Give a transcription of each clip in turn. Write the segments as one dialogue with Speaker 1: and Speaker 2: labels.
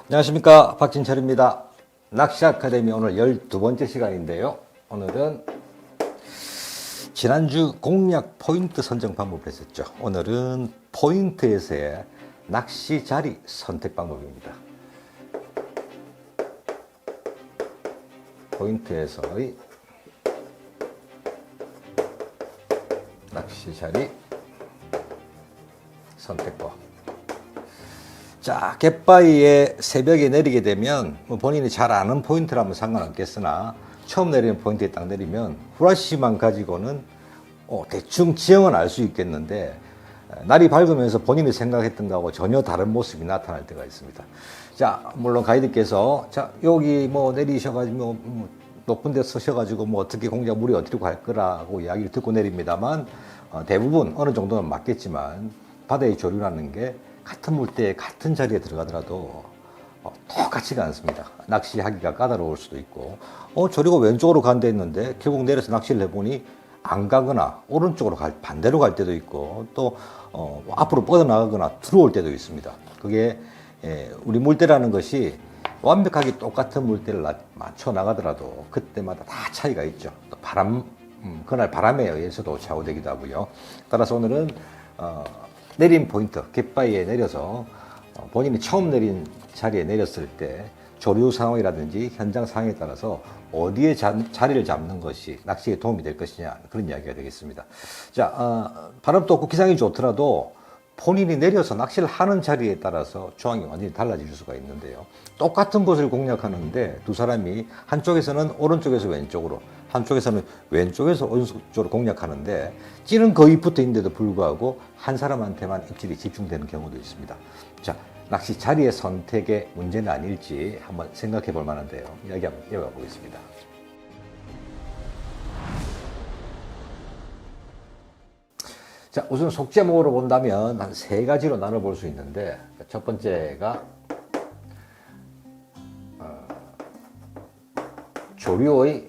Speaker 1: 안녕하십니까, 박진철입니다. 낚시 아카데미 오늘 12번째 시간인데요. 오늘은 지난주 공략 포인트 선정 방법을 했었죠. 오늘은 포인트에서의 낚시 자리 선택 방법입니다. 포인트에서의 낚시 자리 선택법. 자, 갯바위에 새벽에 내리게 되면 본인이 잘 아는 포인트라면 상관없겠으나 처음 내리는 포인트에 딱 내리면 후라시만 가지고는 대충 지형은 알 수 있겠는데 날이 밝으면서 본인이 생각했던 거하고 전혀 다른 모습이 나타날 때가 있습니다. 자, 물론 가이드께서 자, 여기 내리셔가지고 높은 데 서셔가지고 어떻게 공작 물이 어디로 갈 거라고 이야기를 듣고 내립니다만 대부분 어느 정도는 맞겠지만 바다의 조류라는 게 같은 물때에 같은 자리에 들어가더라도 똑같지가 않습니다. 낚시하기가 까다로울 수도 있고 조류가 왼쪽으로 간다 했는데 결국 내려서 낚시를 해보니 안 가거나 오른쪽으로 반대로 갈 때도 있고 또 앞으로 뻗어나가거나 들어올 때도 있습니다. 그게 우리 물때라는 것이 완벽하게 똑같은 물때를 맞춰 나가더라도 그때마다 다 차이가 있죠. 또 그날 바람에 의해서도 좌우되기도 하고요. 따라서 오늘은 내린 포인트, 갯바위에 내려서 본인이 처음 내린 자리에 내렸을 때 조류 상황이라든지 현장 상황에 따라서 어디에 자리를 잡는 것이 낚시에 도움이 될 것이냐, 그런 이야기가 되겠습니다. 자, 바람도 없고 기상이 좋더라도 본인이 내려서 낚시를 하는 자리에 따라서 조항이 완전히 달라질 수가 있는데요. 똑같은 곳을 공략하는데 두 사람이 한쪽에서는 오른쪽에서 왼쪽으로, 한쪽에서는 왼쪽에서 오른쪽으로 공략하는데 찌는 거의 붙어 있는데도 불구하고 한 사람한테만 입질이 집중되는 경우도 있습니다. 자, 낚시 자리의 선택의 문제는 아닐지 한번 생각해 볼 만한데요. 이야기 한번 이어가 보겠습니다. 자, 우선 속제목으로 본다면 한 세 가지로 나눠볼 수 있는데 첫 번째가 조류의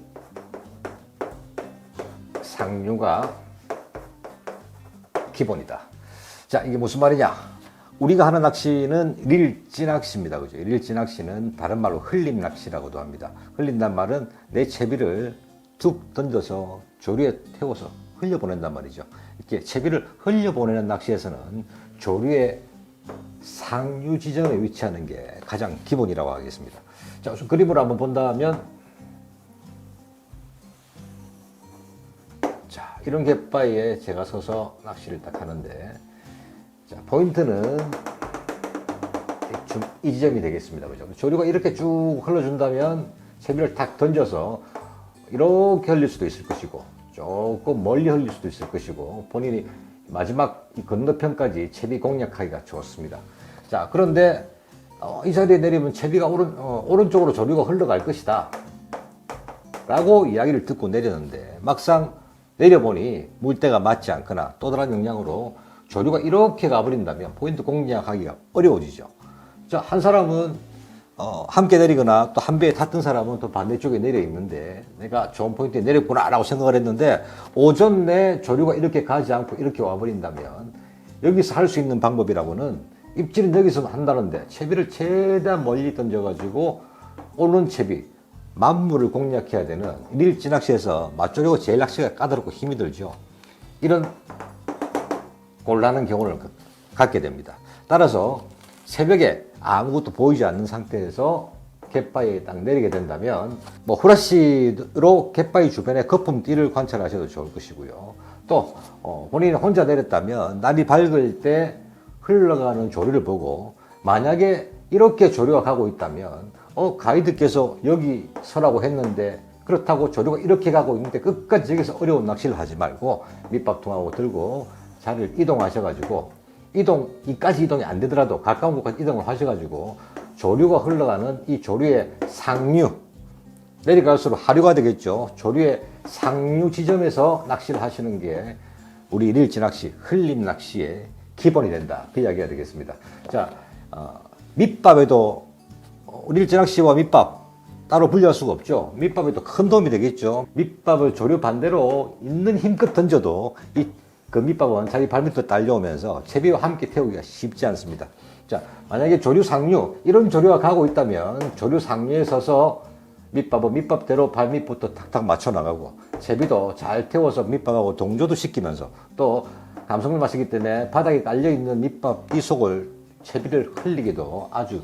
Speaker 1: 상류가 기본이다. 자, 이게 무슨 말이냐? 우리가 하는 낚시는 릴지 낚시입니다. 그죠? 릴지 낚시는 다른 말로 흘림 낚시라고도 합니다. 흘린단 말은 내 채비를 툭 던져서 조류에 태워서 흘려보낸단 말이죠. 이렇게 채비를 흘려보내는 낚시에서는 조류의 상류 지점에 위치하는 게 가장 기본이라고 하겠습니다. 자, 우선 그림으로 한번 본다면, 자, 이런 갯바위에 제가 서서 낚시를 딱 하는데, 자, 포인트는 이 지점이 되겠습니다. 그죠? 조류가 이렇게 쭉 흘러준다면 채비를 탁 던져서 이렇게 흘릴 수도 있을 것이고, 조금 멀리 흘릴 수도 있을 것이고, 본인이 마지막 건너편까지 채비 공략하기가 좋습니다. 자, 그런데 이 자리에 내리면 채비가 오른쪽으로 조류가 흘러갈 것이다 라고 이야기를 듣고 내렸는데 막상 내려보니 물때가 맞지 않거나 또 다른 영향으로 조류가 이렇게 가버린다면 포인트 공략하기가 어려워지죠. 자, 한 사람은 함께 내리거나 또 한 배에 탔던 사람은 또 반대쪽에 내려 있는데 내가 좋은 포인트에 내렸구나 라고 생각을 했는데 오전 내 조류가 이렇게 가지 않고 이렇게 와버린다면 여기서 할 수 있는 방법이라고는 입질은 여기서 한다는데 채비를 최대한 멀리 던져가지고 오는 채비 만물을 공략해야 되는 릴지 낚시에서 맞조류가 제일 낚시가 까다롭고 힘이 들죠. 이런 곤란한 경우를 갖게 됩니다. 따라서 새벽에 아무것도 보이지 않는 상태에서 갯바위에 딱 내리게 된다면 후라시로 갯바위 주변에 거품띠를 관찰하셔도 좋을 것이고요. 또 본인이 혼자 내렸다면 날이 밝을 때 흘러가는 조류를 보고 만약에 이렇게 조류가 가고 있다면 가이드께서 여기 서라고 했는데 그렇다고 조류가 이렇게 가고 있는데 끝까지 여기서 어려운 낚시를 하지 말고 밑밥통하고 들고 자리를 이동하셔가지고 이까지 이동이 안 되더라도 가까운 곳까지 이동을 하셔가지고 조류가 흘러가는 이 조류의 상류, 내려갈수록 하류가 되겠죠. 조류의 상류 지점에서 낚시를 하시는 게 우리 릴지 낚시, 흘림 낚시의 기본이 된다. 그 이야기가 되겠습니다. 자, 밑밥에도 릴지 낚시와 밑밥 따로 분리할 수가 없죠. 밑밥에도 큰 도움이 되겠죠. 밑밥을 조류 반대로 있는 힘껏 던져도 그 밑밥은 자기 발밑으로 딸려오면서 채비와 함께 태우기가 쉽지 않습니다. 자, 만약에 조류 상류, 이런 조류가 가고 있다면 조류 상류에 서서 밑밥은 밑밥대로 발밑부터 탁탁 맞춰 나가고 채비도 잘 태워서 밑밥하고 동조도 시키면서 또 감성을 마시기 때문에 바닥에 깔려있는 밑밥 이 속을 채비를 흘리기도 아주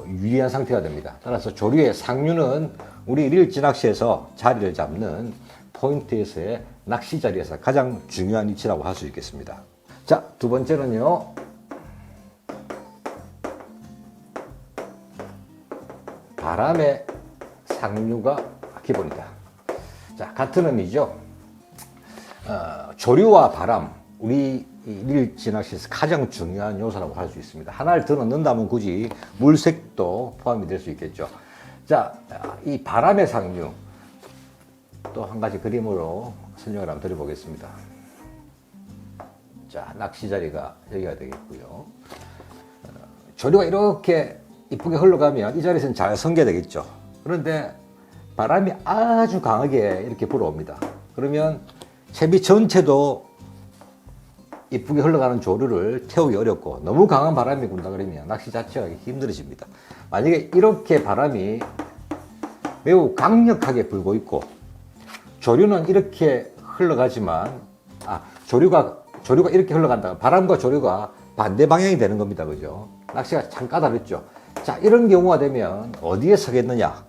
Speaker 1: 유리한 상태가 됩니다. 따라서 조류의 상류는 우리 릴지 낚시에서 자리를 잡는 포인트에서의 낚시 자리에서 가장 중요한 위치라고 할 수 있겠습니다. 자, 두 번째는요. 바람의 상류가 기본이다. 자, 같은 의미죠. 조류와 바람, 우리 릴지 낚시에서 가장 중요한 요소라고 할 수 있습니다. 하나를 더 넣는다면 굳이 물색도 포함이 될 수 있겠죠. 자, 이 바람의 상류 또 한 가지 그림으로 설명을 한번 드려보겠습니다. 자, 낚시 자리가 여기가 되겠고요. 조류가 이렇게 이쁘게 흘러가면 이 자리에서는 잘 성게되겠죠. 그런데 바람이 아주 강하게 이렇게 불어옵니다. 그러면 채비 전체도 이쁘게 흘러가는 조류를 태우기 어렵고 너무 강한 바람이 분다 그러면 낚시 자체가 힘들어집니다. 만약에 이렇게 바람이 매우 강력하게 불고 있고 조류는 이렇게 흘러가지만 조류가 이렇게 흘러간다. 바람과 조류가 반대 방향이 되는 겁니다. 그죠? 낚시가 참 까다롭죠. 자, 이런 경우가 되면 어디에 서겠느냐?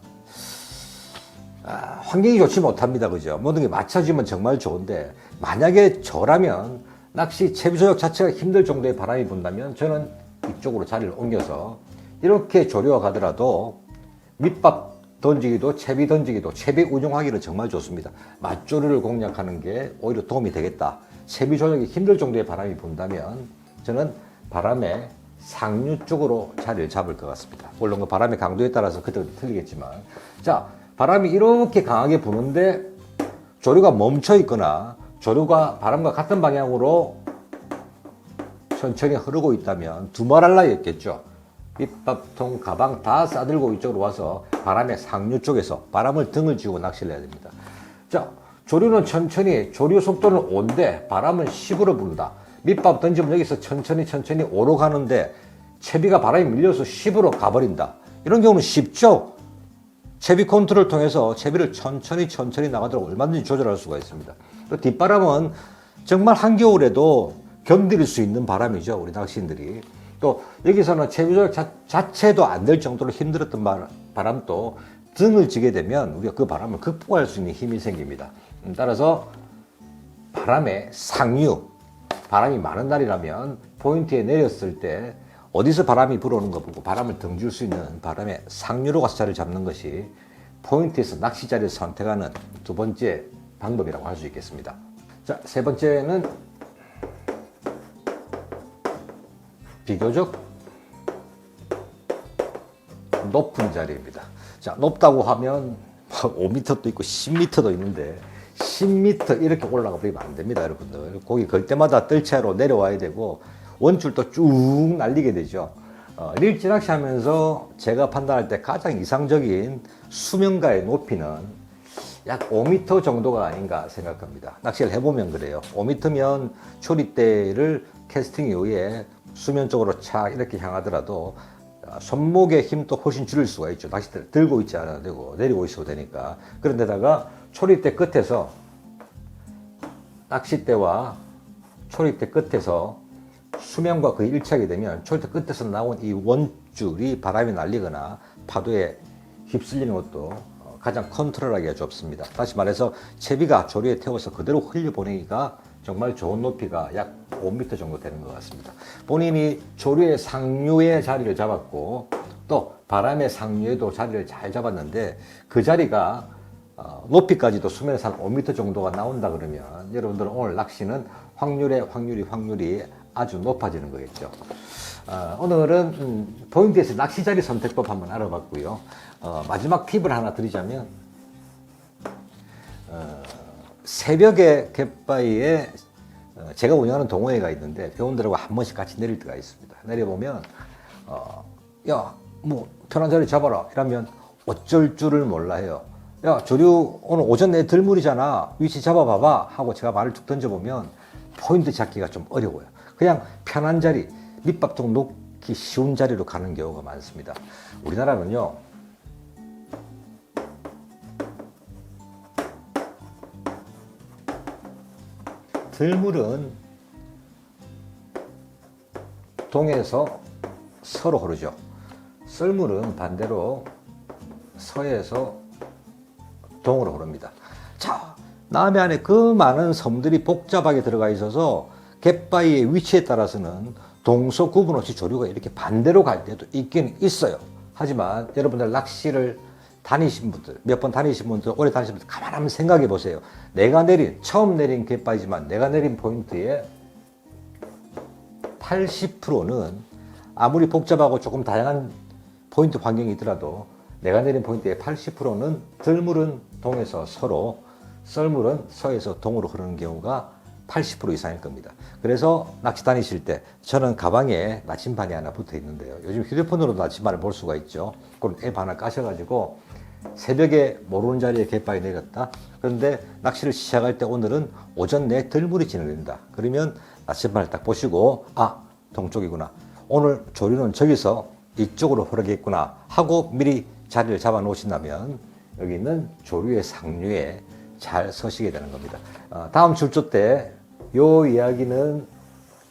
Speaker 1: 환경이 좋지 못합니다. 그죠? 모든 게 맞춰지면 정말 좋은데 만약에 저라면 낚시 채비 조작 자체가 힘들 정도의 바람이 분다면 저는 이쪽으로 자리를 옮겨서 이렇게 조류가 가더라도 밑밥 던지기도 채비 던지기도 채비 운용하기는 정말 좋습니다. 맞조류를 공략하는 게 오히려 도움이 되겠다. 채비 조작이 힘들 정도의 바람이 분다면 저는 바람의 상류 쪽으로 자리를 잡을 것 같습니다. 물론 그 바람의 강도에 따라서 그때그때 틀리겠지만 자, 바람이 이렇게 강하게 부는데 조류가 멈춰 있거나 조류가 바람과 같은 방향으로 천천히 흐르고 있다면 두말할 나위 없겠죠. 밑밥통, 가방 다 싸들고 이쪽으로 와서 바람의 상류 쪽에서 바람을 등을 쥐고 낚시를 해야 됩니다. 자, 조류는 천천히, 조류 속도는 5인데 바람은 10으로 분다. 밑밥 던지면 여기서 천천히 5로 가는데 채비가 바람이 밀려서 10으로 가버린다. 이런 경우는 쉽죠. 채비 컨트롤을 통해서 채비를 천천히 나가도록 얼마든지 조절할 수가 있습니다. 또 뒷바람은 정말 한겨울에도 견딜 수 있는 바람이죠. 우리 낚시인들이. 또 여기서는 채비 조절 자체도 안 될 정도로 힘들었던 바람도 등을 쥐게 되면 우리가 그 바람을 극복할 수 있는 힘이 생깁니다. 따라서 바람의 상류, 바람이 많은 날이라면 포인트에 내렸을 때 어디서 바람이 불어오는 거 보고 바람을 등줄 수 있는 바람의 상류로 가서 자리를 잡는 것이 포인트에서 낚시 자리를 선택하는 두 번째 방법이라고 할 수 있겠습니다. 자, 세 번째는 비교적 높은 자리입니다. 자, 높다고 하면 5m도 있고 10m도 있는데 10m 이렇게 올라가 버리면 안 됩니다, 여러분들. 거기 걸 때마다 뜰채로 내려와야 되고 원줄도 쭉 날리게 되죠. 릴지 낚시 하면서 제가 판단할 때 가장 이상적인 수면가의 높이는 약 5m 정도가 아닌가 생각합니다. 낚시를 해보면 그래요. 5m면 초리대를 캐스팅 이후에 수면 쪽으로 착 이렇게 향하더라도 손목의 힘도 훨씬 줄일 수가 있죠. 낚싯대를 들고 있지 않아도 되고 내리고 있어도 되니까. 그런데다가 초리대 끝에서 낚싯대와 초리대 끝에서 수면과 거의 일치하게 되면 초리대 끝에서 나온 이 원줄이 바람이 날리거나 파도에 휩쓸리는 것도 가장 컨트롤하기가 좋습니다. 다시 말해서 채비가 조류에 태워서 그대로 흘려보내기가 정말 좋은 높이가 약 5m 정도 되는 것 같습니다. 본인이 조류의 상류에 자리를 잡았고 또 바람의 상류에도 자리를 잘 잡았는데 그 자리가 높이까지도 수면에서 한 5m 정도가 나온다 그러면 여러분들은 오늘 낚시는 확률이 아주 높아지는 거겠죠. 오늘은 포인트에서 낚시 자리 선택법 한번 알아봤고요. 마지막 팁을 하나 드리자면 새벽에 갯바위에 제가 운영하는 동호회가 있는데 회원들하고 한 번씩 같이 내릴 때가 있습니다. 내려보면 야, 뭐 편한 자리 잡아라 이러면 어쩔 줄을 몰라 해요. 야, 조류 오늘 오전 내 들물이잖아, 위치 잡아봐봐 하고 제가 말을 툭 던져보면 포인트 잡기가 좀 어려워요. 그냥 편한 자리, 밑밥통 특히 쉬운 자리로 가는 경우가 많습니다. 우리나라는요, 들물은 동에서 서로 흐르죠. 썰물은 반대로 서에서 동으로 흐릅니다. 자, 남해 안에 그 많은 섬들이 복잡하게 들어가 있어서 갯바위의 위치에 따라서는 동서 구분 없이 조류가 이렇게 반대로 갈 때도 있긴 있어요. 하지만 여러분들 낚시를 다니신 분들, 몇 번 다니신 분들, 오래 다니신 분들 가만 한번 생각해 보세요. 처음 내린 갯바위지만 내가 내린 포인트의 80%는 아무리 복잡하고 조금 다양한 포인트 환경이 있더라도 내가 내린 포인트의 80%는 들물은 동에서 서로, 썰물은 서에서 동으로 흐르는 경우가 80% 이상일 겁니다. 그래서 낚시 다니실 때 저는 가방에 나침반이 하나 붙어 있는데요. 요즘 휴대폰으로 나침반을 볼 수가 있죠. 그런 앱 하나 까셔가지고 새벽에 모르는 자리에 갯바위 내렸다. 그런데 낚시를 시작할 때 오늘은 오전 내에 들물이 진행된다. 그러면 나침반을 딱 보시고 동쪽이구나. 오늘 조류는 저기서 이쪽으로 흐르겠구나 하고 미리 자리를 잡아 놓으신다면 여기 있는 조류의 상류에 잘 서시게 되는 겁니다. 다음 출조 때 요 이야기는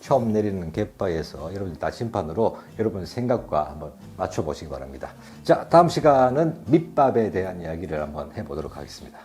Speaker 1: 처음 내리는 갯바위에서 여러분 나침반으로 여러분 생각과 한번 맞춰 보시기 바랍니다. 자, 다음 시간은 밑밥에 대한 이야기를 한번 해보도록 하겠습니다.